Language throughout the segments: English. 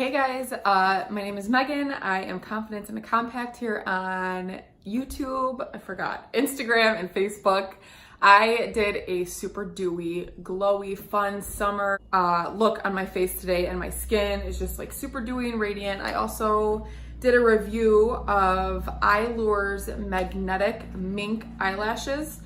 Hey guys, my name is Megan. I am Confidence in a Compact here on YouTube, Instagram and Facebook. I did a super dewy, glowy, fun summer look on my face today, and my skin is just like super dewy and radiant. I also did a review of Eylure's Magnetic Mink Eyelashes.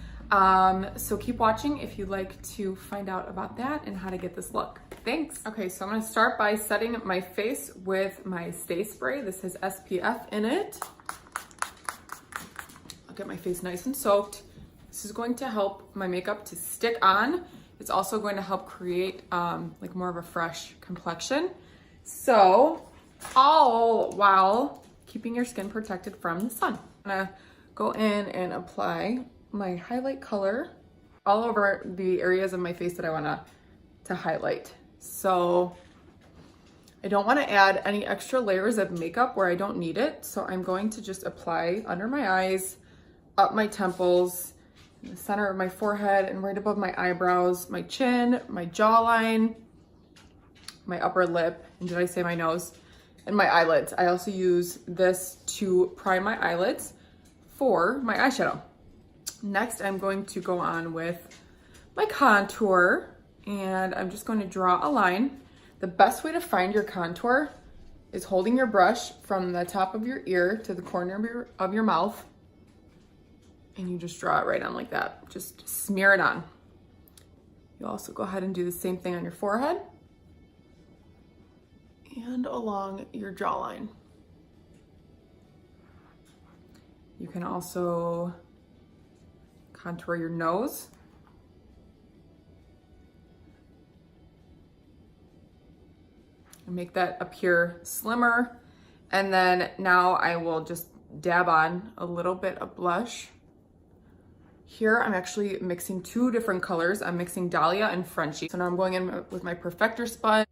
So keep watching if you'd like to find out about that and how to get this look. Thanks. Okay, so I'm gonna start by setting my face with my Stay Spray. This has SPF in it. I'll get my face nice and soaked. This is going to help my makeup to stick on. It's also going to help create like more of a fresh complexion. So, all while keeping your skin protected from the sun. I'm gonna go in and apply my highlight color all over the areas of my face that I want to highlight. So I don't want to add any extra layers of makeup where I don't need it. So I'm going to just apply under my eyes, up my temples, in the center of my forehead, and right above my eyebrows, my chin, my jawline, my upper lip, and did I say my nose? And my eyelids. I also use this to prime my eyelids for my eyeshadow. Next, I'm going to go on with my contour, and I'm just going to draw a line. The best way to find your contour is holding your brush from the top of your ear to the corner of your mouth, and you just draw it right on like that. Just smear it on. You also go ahead and do the same thing on your forehead and along your jawline. You can also contour your nose. And make that appear slimmer. And then now I will just dab on a little bit of blush. Here I'm actually mixing two different colors. I'm mixing Dahlia and Frenchie. So now I'm going in with my Perfector sponge.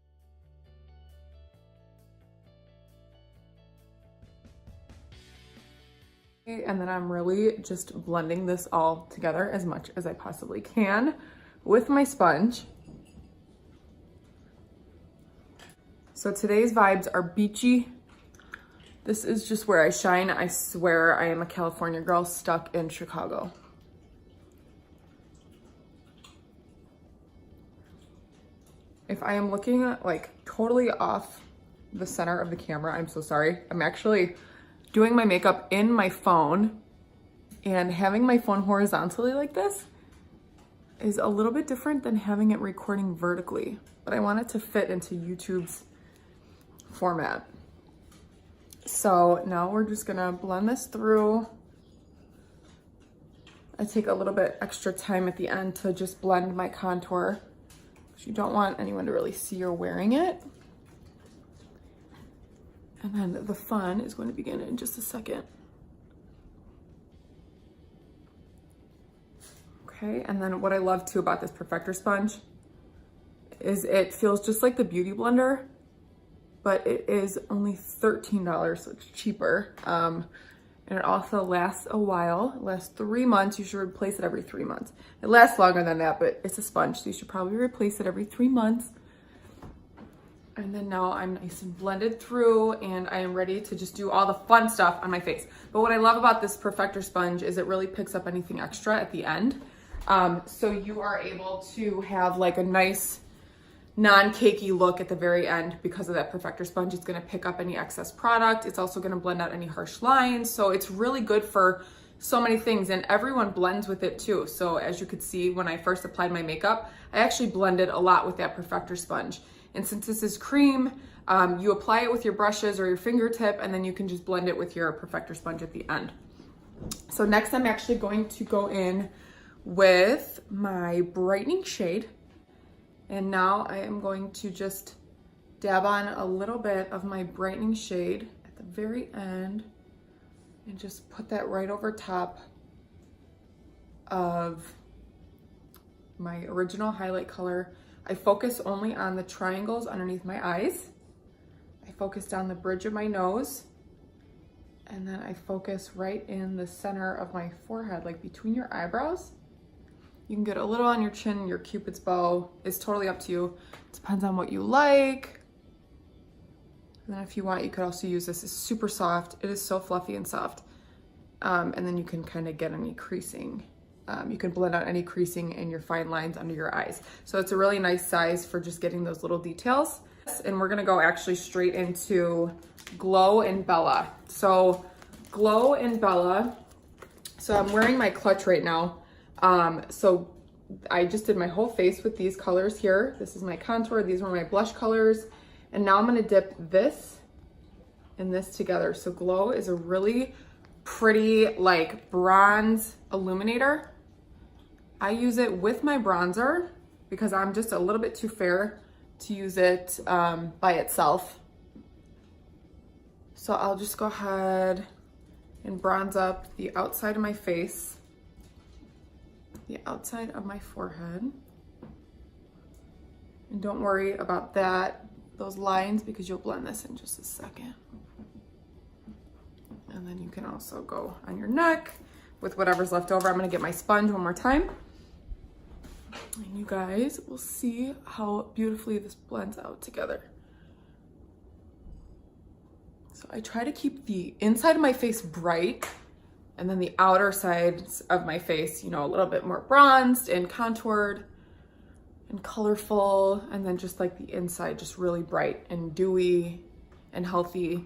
And then I'm really just blending this all together as much as I possibly can with my sponge. So today's vibes are beachy. This is just where I shine. I swear I am a California girl stuck in Chicago. If I am looking like totally off the center of the camera, I'm so sorry. I'm actually doing my makeup in my phone, and having my phone horizontally like this is a little bit different than having it recording vertically, but I want it to fit into YouTube's format. So now we're just gonna blend this through. I take a little bit extra time at the end to just blend my contour, because you don't want anyone to really see you're wearing it. And then the fun is going to begin in just a second. Okay, and then what I love too about this Perfector sponge is it feels just like the Beauty Blender, but it is only $13, so it's cheaper. And it also lasts a while. It lasts 3 months. You should replace it every 3 months. It lasts longer than that, but it's a sponge, so you should probably replace it every 3 months. And then now I'm nice and blended through, and I am ready to just do all the fun stuff on my face. But what I love about this Perfector sponge is it really picks up anything extra at the end. So you are able to have like a nice non-cakey look at the very end because of that Perfector sponge. It's gonna pick up any excess product. It's also gonna blend out any harsh lines. So it's really good for so many things, and everyone blends with it too. So as you could see, when I first applied my makeup, I actually blended a lot with that Perfector sponge. And since this is cream, you apply it with your brushes or your fingertip, and then you can just blend it with your Perfector sponge at the end. So next I'm actually going to go in with my brightening shade. And now I am going to just dab on a little bit of my brightening shade at the very end and just put that right over top of my original highlight color. I focus only on the triangles underneath my eyes. I focus down the bridge of my nose, and then I focus right in the center of my forehead, like between your eyebrows. You can get a little on your chin, your Cupid's bow. It's totally up to you. It depends on what you like. And then if you want, you could also use this. It's super soft. It is so fluffy and soft. And then you can kind of get any creasing. You can blend out any creasing and your fine lines under your eyes. So it's a really nice size for just getting those little details. And we're gonna go actually straight into Glow and Bella. So Glow and Bella. So I'm wearing my clutch right now. So I just did my whole face with these colors here. This is my contour. These were my blush colors. And now I'm gonna dip this and this together. So Glow is a really pretty like bronze illuminator. I use it with my bronzer because I'm just a little bit too fair to use it by itself. So I'll just go ahead and bronze up the outside of my face, the outside of my forehead. And don't worry about those lines because you'll blend this in just a second. And then you can also go on your neck with whatever's left over. I'm gonna get my sponge one more time. And you guys will see how beautifully this blends out together. So I try to keep the inside of my face bright and then the outer sides of my face, you know, a little bit more bronzed and contoured and colorful. And then just like the inside, just really bright and dewy and healthy.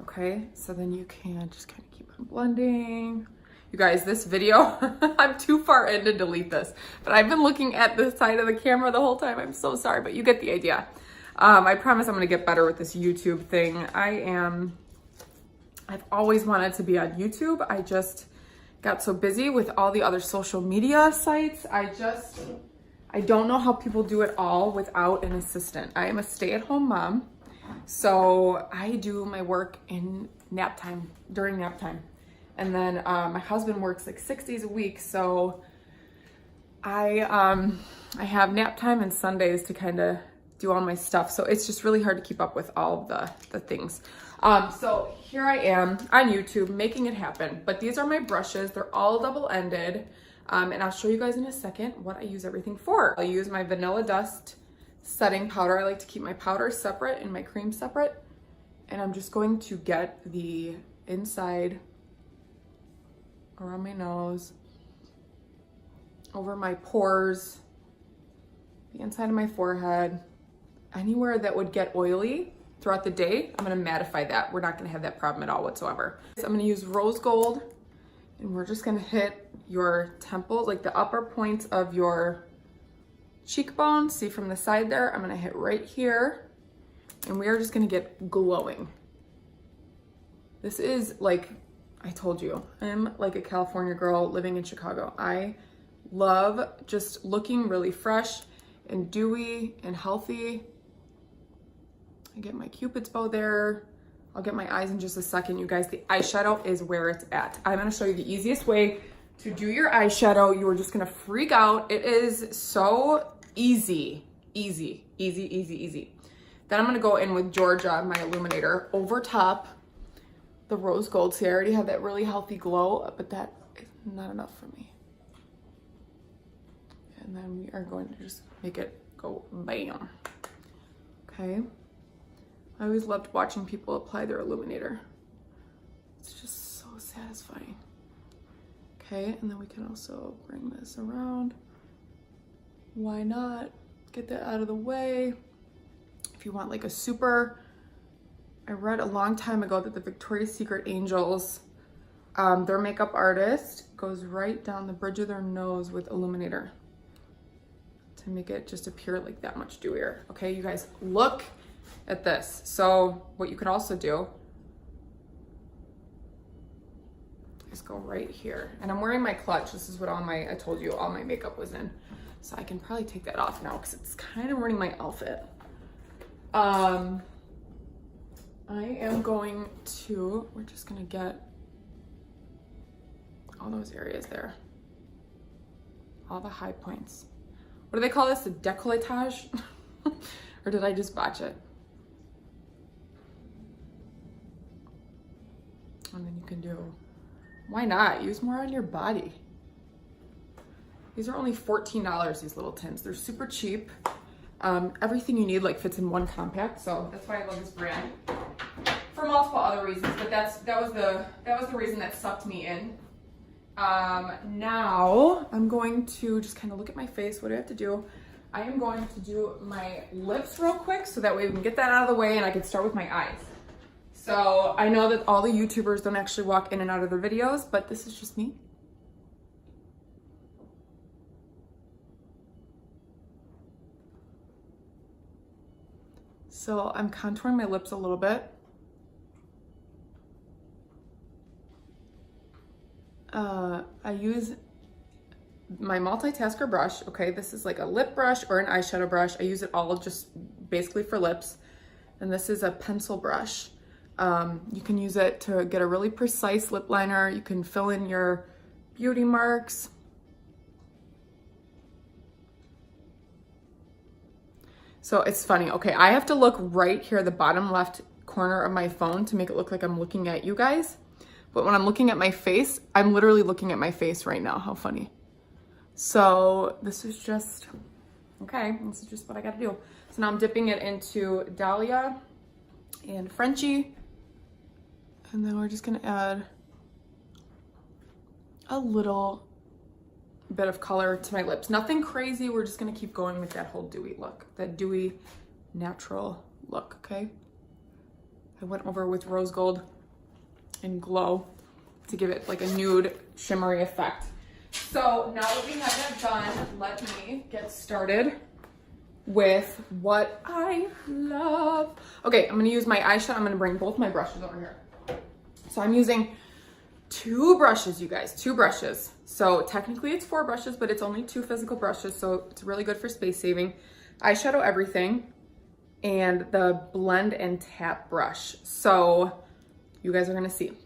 Okay, so then you can just kind of keep on blending. You guys, this video, I'm too far in to delete this, but I've been looking at this side of the camera the whole time. I'm so sorry, but you get the idea. I promise I'm gonna get better with this YouTube thing. I've always wanted to be on YouTube. I just got so busy with all the other social media sites. I don't know how people do it all without an assistant. I am a stay-at-home mom. So I do my work in nap time, during nap time. And then my husband works like 6 days a week. So I have nap time and Sundays to kind of do all my stuff. So it's just really hard to keep up with all of the things. So here I am on YouTube making it happen. But these are my brushes. They're all double-ended. And I'll show you guys in a second what I use everything for. I'll use my Vanilla Dust setting powder. I like to keep my powder separate and my cream separate. And I'm just going to get the inside around my nose, over my pores, the inside of my forehead, anywhere that would get oily throughout the day. I'm gonna mattify that. We're not gonna have that problem at all whatsoever. So I'm gonna use rose gold and we're just gonna hit your temples, like the upper points of your cheekbone. See from the side there, I'm gonna hit right here and we are just gonna get glowing. This is like, I told you, I'm like a California girl living in Chicago. I love just looking really fresh and dewy and healthy. I get my Cupid's bow there. I'll get my eyes in just a second. You guys, the eyeshadow is where it's at. I'm gonna show you the easiest way to do your eyeshadow. You are just gonna freak out. It is so easy, easy, easy, easy, easy. Then I'm gonna go in with Georgia, my illuminator, over top the rose gold. See, I already have that really healthy glow, but that is not enough for me. And then we are going to just make it go bam. Okay. I always loved watching people apply their illuminator. It's just so satisfying. Okay, and then we can also bring this around. Why not? Get that out of the way. If you want like a super, I read a long time ago that the Victoria's Secret Angels, their makeup artist goes right down the bridge of their nose with illuminator to make it just appear like that much dewier. Okay, you guys, look at this. So what you could also do is go right here. And I'm wearing my clutch. This is what I told you all my makeup was in. So I can probably take that off now because it's kind of ruining my outfit. I am going to, we're just gonna get all those areas there. All the high points. What do they call this? A décolletage? Or did I just botch it? And then you can do, why not? Use more on your body. These are only $14, these little tins. They're super cheap. everything you need like fits in one compact, so that's why I love this brand. For multiple other reasons, but that was the reason that sucked me in. Now I'm going to just kind of look at my face. What do I have to do? I am going to do my lips real quick so that way we can get that out of the way and I can start with my eyes. So I know that all the YouTubers don't actually walk in and out of their videos, but this is just me. So I'm contouring my lips a little bit. I use my multitasker brush. Okay, this is like a lip brush or an eyeshadow brush. I use it all just basically for lips. And this is a pencil brush. You can use it to get a really precise lip liner. You can fill in your beauty marks. So it's funny. Okay, I have to look right here, the bottom left corner of my phone to make it look like I'm looking at you guys. But when I'm looking at my face, I'm literally looking at my face right now. How funny. So this is just, okay, this is just what I gotta do. So now I'm dipping it into Dahlia and Frenchie. And then we're just gonna add a little bit of color to my lips. Nothing crazy, we're just gonna keep going with that whole dewy look, that dewy natural look, okay? I went over with rose gold and glow to give it like a nude shimmery effect. So now that we have that done, let me get started with what I love. Okay, I'm gonna use my eyeshadow. I'm gonna bring both my brushes over here. So I'm using 2 brushes, you guys, 2 brushes. So technically it's 4 brushes, but it's only 2 physical brushes, so it's really good for space saving. Eyeshadow Everything and the Blend and Tap brush. So you guys are gonna see.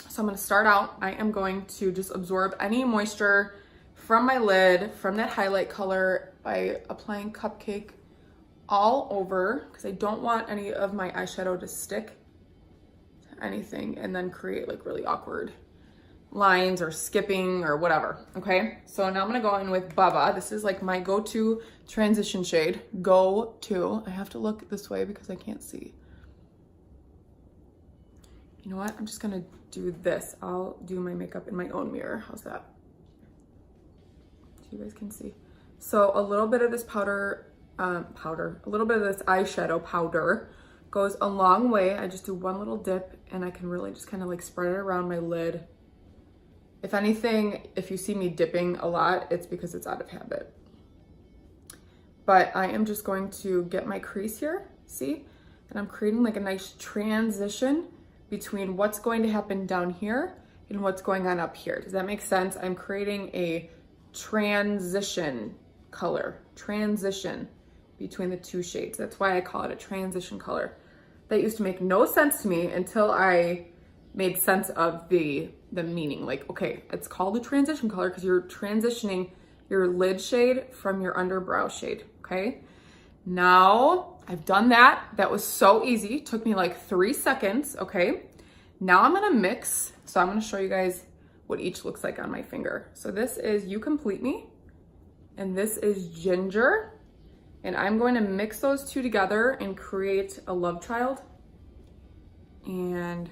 So I'm gonna start out, I am going to just absorb any moisture from my lid, from that highlight color by applying Cupcake all over, because I don't want any of my eyeshadow to stick to anything and then create like really awkward lines or skipping or whatever, okay? So now I'm gonna go in with Bubba. This is like my go-to transition shade. Go-to. I have to look this way because I can't see. You know what? I'm just gonna do this. I'll do my makeup in my own mirror. How's that? So you guys can see. So a little bit of this a little bit of this eyeshadow powder goes a long way. I just do one little dip and I can really just kind of like spread it around my lid. If anything, if you see me dipping a lot, it's because it's out of habit. But I am just going to get my crease here, see? And I'm creating like a nice transition between what's going to happen down here and what's going on up here. Does that make sense? I'm creating a transition color, transition between the 2 shades. That's why I call it a transition color. That used to make no sense to me until I made sense of the meaning. Like, okay, it's called a transition color because you're transitioning your lid shade from your underbrow shade, okay? Now, I've done that. That was so easy. Took me like 3 seconds, okay? Now I'm gonna mix. So I'm gonna show you guys what each looks like on my finger. So this is You Complete Me, and this is Ginger. And I'm going to mix those 2 together and create a love child. And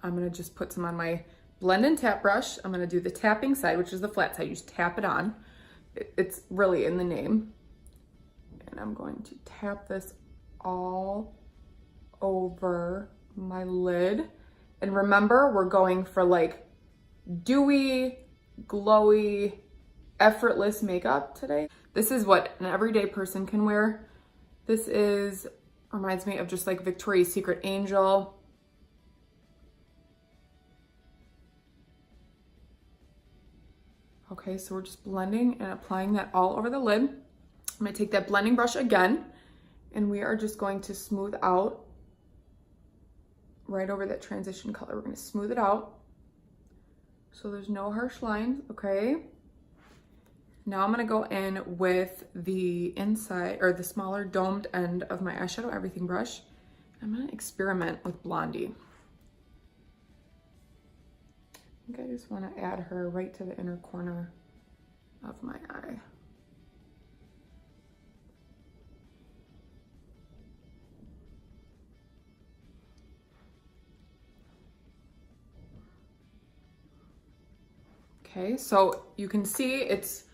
I'm gonna just put some on my blend and tap brush. I'm gonna do the tapping side, which is the flat side. You just tap it on. It's really in the name. And I'm going to tap this all over my lid. And remember, we're going for like dewy, glowy, effortless makeup today. This is what an everyday person can wear. This reminds me of just like Victoria's Secret Angel. Okay, so we're just blending and applying that all over the lid. I'm gonna take that blending brush again, and we are just going to smooth out right over that transition color. We're gonna smooth it out so there's no harsh lines, okay? Now I'm gonna go in with the inside, or the smaller domed end of my eyeshadow everything brush. I'm gonna experiment with Blondie. I think I just wanna add her right to the inner corner of my eye. Okay, so you can see it's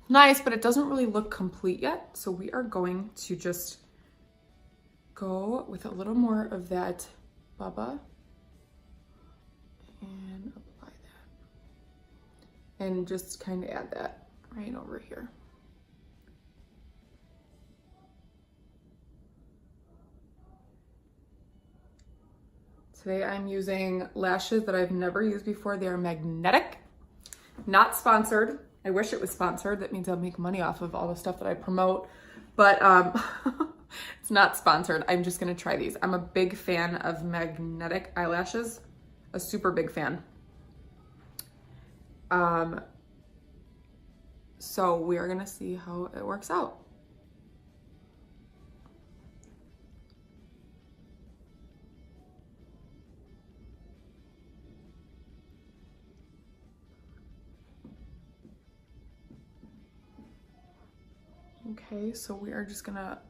nice, but it doesn't really look complete yet. So we are going to just go with a little more of that Bubba and apply that. And just kind of add that right over here. Today I'm using lashes that I've never used before. They are magnetic, not sponsored. I wish it was sponsored. That means I'll make money off of all the stuff that I promote, but it's not sponsored. I'm just gonna try these. I'm a big fan of magnetic eyelashes, a super big fan. So we are gonna see how it works out. Okay, so we are just gonna,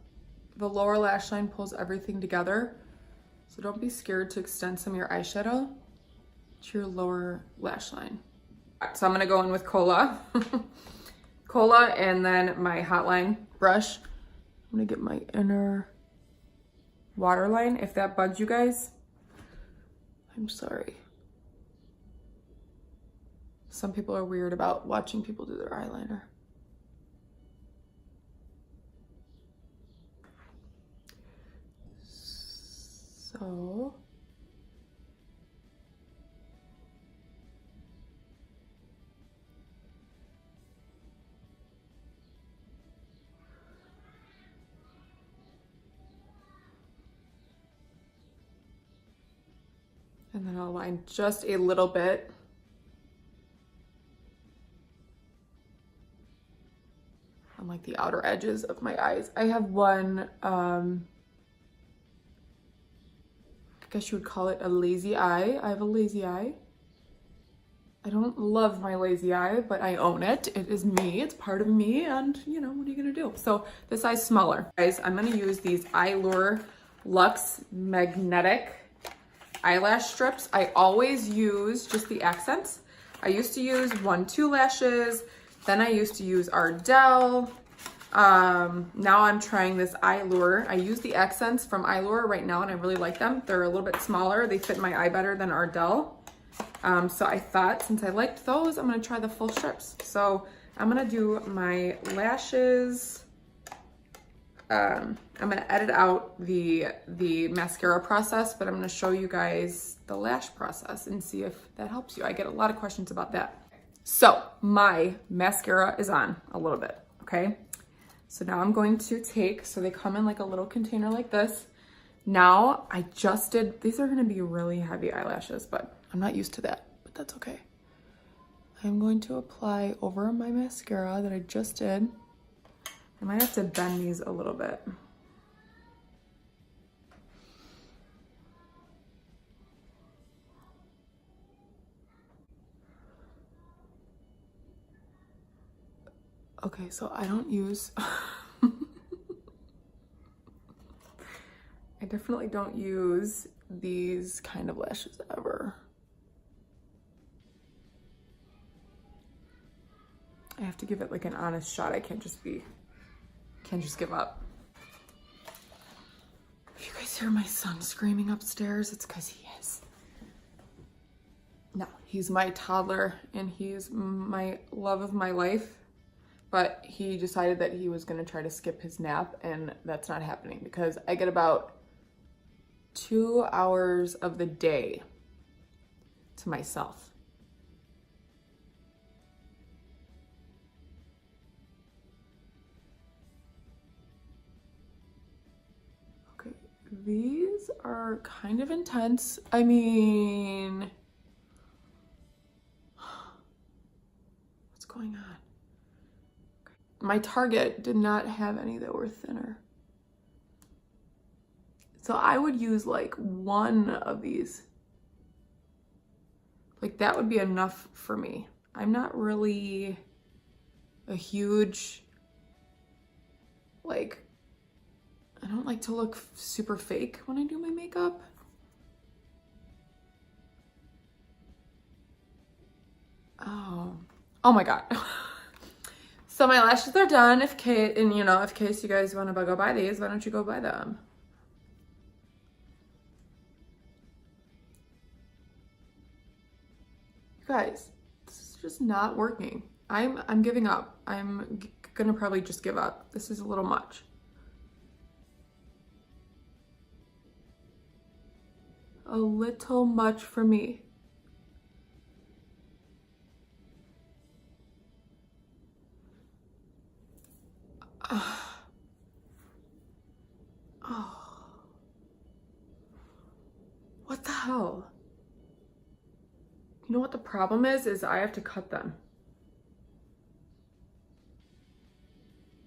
the lower lash line pulls everything together. So don't be scared to extend some of your eyeshadow to your lower lash line. So I'm gonna go in with Cola. Cola and then my Hotline brush. I'm gonna get my inner waterline. If that bugs you guys, I'm sorry. Some people are weird about watching people do their eyeliner. So, and then I'll line just a little bit. On like the outer edges of my eyes. I have one, I guess you would call it a lazy eye. I have a lazy eye. I don't love my lazy eye, but I own it. It is me, it's part of me, and you know, what are you gonna do? So this eye's smaller. Guys, I'm gonna use these Eylure Luxe Magnetic Eyelash strips. I always use just the accents. I used to use 1-2 lashes, then I used to use Ardell. Now I'm trying this Eylure. I use the accents from Eylure right now and I really like them. They're a little bit smaller. They fit my eye better than Ardell. So I thought since I liked those, I'm gonna try the full strips. So I'm gonna do my lashes. I'm gonna edit out the mascara process, but I'm gonna show you guys the lash process and see if that helps you. I get a lot of questions about that. So my mascara is on a little bit, okay? So now I'm going to take, so they come in like a little container like this. Now I just did, these are gonna be really heavy eyelashes, but I'm not used to that, but that's okay. I'm going to apply over my mascara that I just did. I might have to bend these a little bit. Okay, so I don't use, I definitely don't use these kind of lashes ever. I have to give it like an honest shot. I can't just give up. If you guys hear my son screaming upstairs, it's because he is. No, he's my toddler and he's my love of my life. But he decided that he was gonna try to skip his nap, and that's not happening because I get about 2 hours of the day to myself. Okay, these are kind of intense. I mean, what's going on? My Target did not have any that were thinner. So I would use like one of these. Like that would be enough for me. I'm not really a huge, like, I don't like to look super fake when I do my makeup. Oh, Oh my God. So my lashes are done. If case you guys want to go buy these, why don't you go buy them? Guys, this is just not working. I'm giving up. I'm gonna probably just give up. This is a little much. A little much for me. Oh. What the hell? You know what the problem is I have to cut them.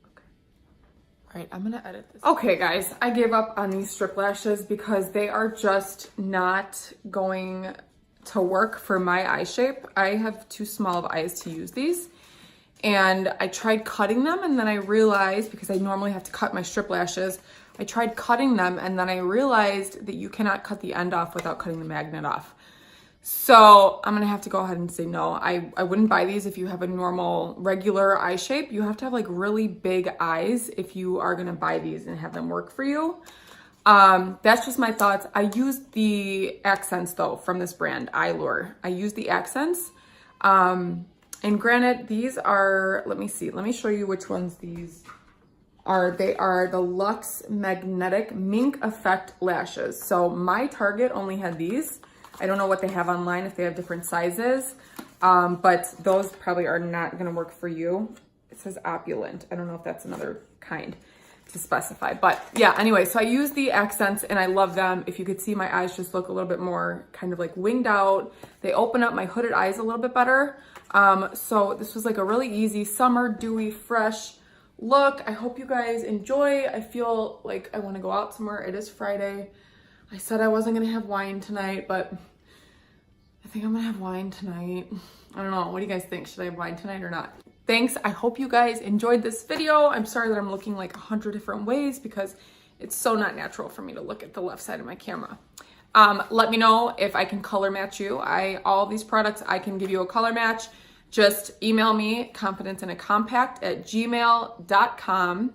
Okay. All right, I'm gonna edit this. Okay guys, I gave up on these strip lashes because they are just not going to work for my eye shape. I have too small of eyes to use these. And I tried cutting them, and then I realized, because I normally have to cut my strip lashes, I tried cutting them, and then I realized that you cannot cut the end off without cutting the magnet off. So I'm gonna have to go ahead and say no. I wouldn't buy these if you have a normal, regular eye shape. You have to have like really big eyes if you are gonna buy these and have them work for you. That's just my thoughts. I used the accents though from this brand, Eylure. I used the accents. And granted, these are, let me see, let me show you which ones these are. They are the Luxe Magnetic Mink Effect Lashes. So my Target only had these. I don't know what they have online, if they have different sizes, but those probably are not gonna work for you. It says opulent. I don't know if that's another kind to specify, but yeah, anyway, so I use the accents and I love them. If you could see, my eyes just look a little bit more kind of like winged out. They open up my hooded eyes a little bit better. So this was like a really easy summer, dewy, fresh look. I hope you guys enjoy. I feel like I want to go out somewhere. It is Friday. I said I wasn't going to have wine tonight, but I think I'm going to have wine tonight. I don't know. What do you guys think? Should I have wine tonight or not? Thanks. I hope you guys enjoyed this video. I'm sorry that I'm looking like 100 different ways because it's so not natural for me to look at the left side of my camera. Let me know if I can color match you. All these products, I can give you a color match. Just email me, confidenceinacompact@gmail.com.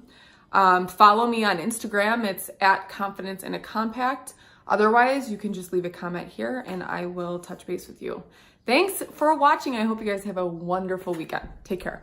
Follow me on Instagram. It's @confidenceinacompact. Otherwise, you can just leave a comment here and I will touch base with you. Thanks for watching. I hope you guys have a wonderful weekend. Take care.